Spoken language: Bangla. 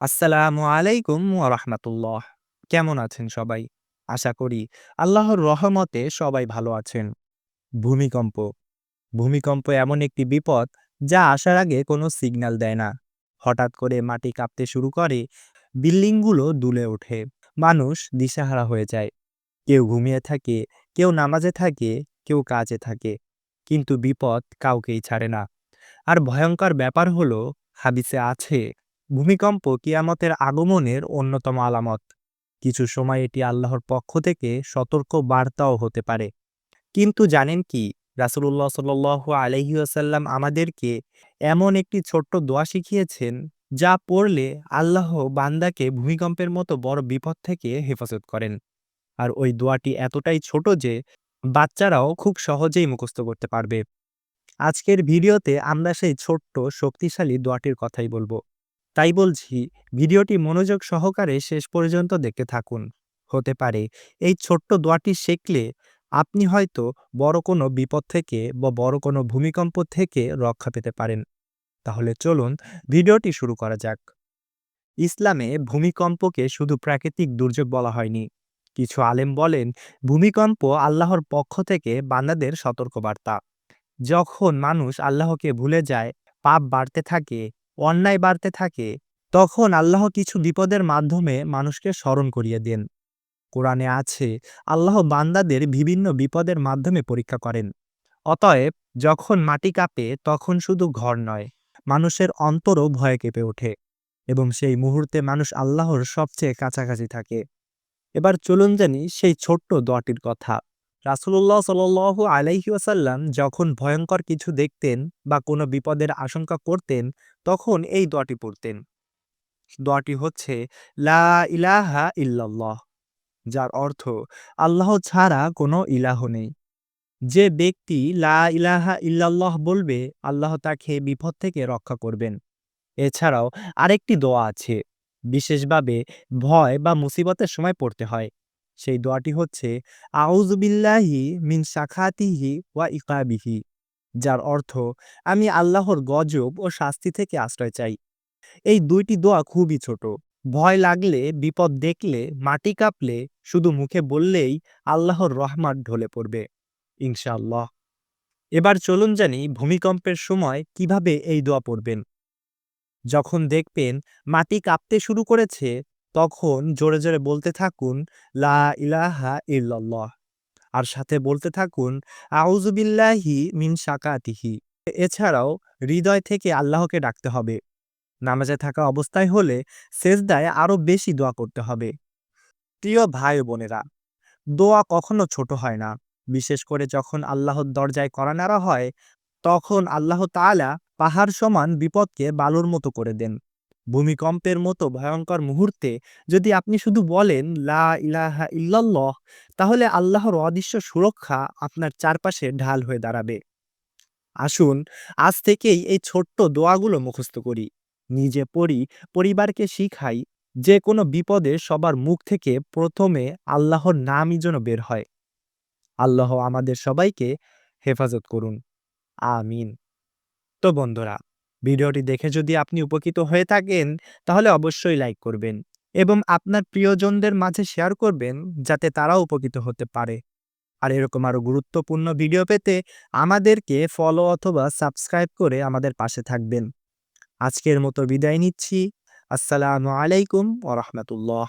আসসালামু আলাইকুম ওয়া রাহমাতুল্লাহ। কেমন আছেন সবাই? আশা করি আল্লাহর রহমতে সবাই ভালো আছেন। ভূমিকম্প। ভূমিকম্প এমন একটি বিপদ যা আসার আগে কোনো সিগন্যাল দেয় না। হঠাৎ করে মাটি কাঁপতে শুরু করে, বিল্ডিংগুলো দুলে ওঠে, মানুষ দিশেহারা হয়ে যায়। কেউ ঘুমিয়ে থাকে, কেউ নামাজে থাকে, কেউ কাজে থাকে। কিন্তু বিপদ কাউকেই ছাড়ে না। আর ভয়ঙ্কর ব্যাপার হলো, হাদিসে আছে ভূমিকম্প কিয়ামতের আগমনের অন্যতম আলামত। কিছু সময় এটি আল্লাহর পক্ষ থেকে সতর্ক বার্তাও হতে পারে। কিন্তু জানেন কি, রাসূলুল্লাহ সাল্লাল্লাহু আলাইহি ওয়াসাল্লাম আমাদেরকে এমন একটি ছোট্ট দোয়া শিখিয়েছেন, যা পড়লে আল্লাহ বান্দাকে ভূমিকম্পের মতো বড় বিপদ থেকে হেফাজত করেন। আর ওই দোয়াটি এতটাই ছোট যে বাচ্চারাও খুব সহজেই মুখস্থ করতে পারবে। আজকের ভিডিওতে আমরা সেই ছোট্ট শক্তিশালী দোয়াটির কথাই বলবো। তাই বলছি, ভিডিওটি মনোযোগ সহকারে শেষ পর্যন্ত দেখতে থাকুন। হতে পারে এই ছোট্ট দোয়াটি শিখলে আপনি হয়তো বড় কোনো বিপদ থেকে বা বড় কোনো ভূমিকম্প থেকে রক্ষা পেতে পারেন। তাহলে চলুন ভিডিওটি শুরু করা যাক। ইসলামে ভূমিকম্পকে শুধু প্রাকৃতিক দুর্যোগ বলা হয়নি। কিছু আলেম বলেন ভূমিকম্প আল্লাহর পক্ষ থেকে বান্দাদের সতর্কবার্তা। যখন মানুষ আল্লাহকে ভুলে যায়, পাপ বাড়তে থাকে, অন্যায় বাড়তে থাকে, তখন আল্লাহ কিছু বিপদের মাধ্যমে মানুষকে স্মরণ করিয়ে দেন। কোরআনে আছে আল্লাহ বান্দাদের বিভিন্ন বিপদের মাধ্যমে পরীক্ষা করেন। অতএব যখন মাটি কাঁপে তখন শুধু ঘর নয়, মানুষের অন্তরও ভয়ে কেঁপে ওঠে, এবং সেই মুহূর্তে মানুষ আল্লাহর সবচেয়ে কাছাকাছি থাকে। এবার চলুন জানি সেই ছোট্ট দোয়াটির কথা। রাসূলুল্লাহ সাল্লাল্লাহু আলাইহি ওয়াসাল্লাম যখন ভয়ঙ্কর কিছু দেখতেন বা কোনো বিপদের আশঙ্কা করতেন, তখন এই দোয়াটি পড়তেন। দোয়াটি হচ্ছে লা ইলাহা ইল্লাল্লাহ, যার অর্থ আল্লাহ ছাড়া কোনো ইলাহ নেই। যে ব্যক্তি লা ইলাহা ইল্লাল্লাহ বলবে, আল্লাহ তাকে বিপদ থেকে রক্ষা করবেন। এছাড়াও আরেকটি দোয়া আছে, বিশেষভাবে ভয় বা মুসিবতের সময় পড়তে হয়। সেই দোয়াটি হচ্ছে আউযু বিল্লাহি মিন শাখাতিহি ওয়া ইকাবিহি, যার অর্থ আমি আল্লাহর গজব ও শাস্তি থেকে আশ্রয় চাই। এই দুইটি দোয়া খুবই ছোট। ভয় লাগলে, বিপদ দেখলে, মাটি কাঁপলে শুধু মুখে বললেই আল্লাহর রহমত ঢলে পড়বে ইনশাআল্লাহ। এবার চলুন জানি ভূমিকম্পের সময় কিভাবে এই দোয়া পড়বেন। যখন দেখবেন মাটি কাঁপতে শুরু করেছে, তখন জোরে জোরে বলতে থাকুন লা ইলাহা ইল্লাল্লাহ, আর সাথে বলতে থাকুন আউযু বিল্লাহি মিন শাকাতিহি। এছাড়াও হৃদয় থেকে আল্লাহকে ডাকতে হবে। নামাজে থাকা অবস্থায় হলে সেজদায় আরো বেশি দোয়া করতে হবে। প্রিয় ভাই ও বোনেরা, দোয়া কখনো ছোট হয় না। বিশেষ করে যখন আল্লাহর দরজায় কড়া নাড়া হয়, তখন আল্লাহ তাআলা পাহাড় সমান বিপদকে বালুর মতো করে দেন। ভূমিকম্পের মতো ভয়ঙ্কর মুহূর্তে যদি আপনি শুধু বলেন লা ইলাহা ইল্লাল্লাহ, তাহলে আল্লাহর অদৃশ্য সুরক্ষা আপনার চারপাশে ঢাল হয়ে দাঁড়াবে। আসুন আজ থেকেই এই ছোট্ট দোয়াগুলো মুখস্থ করি, নিজে পড়ি, পরিবারকে শিখাই। যে কোনো বিপদে সবার মুখ থেকে প্রথমে আল্লাহর নামই যেন বের হয়। আল্লাহ আমাদের সবাইকে হেফাজত করুন। আমিন। তো বন্ধুরা, ভিডিওটি দেখে যদি আপনি উপকৃত হয়ে থাকেন, তাহলে অবশ্যই লাইক করবেন এবং আপনার প্রিয়জনদের মাঝে শেয়ার করবেন, যাতে তারাও উপকৃত হতে পারে। আর এরকম আরো গুরুত্বপূর্ণ ভিডিও পেতে আমাদেরকে ফলো অথবা সাবস্ক্রাইব করে আমাদের পাশে থাকবেন। আজকের মতো বিদায় নিচ্ছি। আসসালামু আলাইকুম ওয়া রাহমাতুল্লাহ।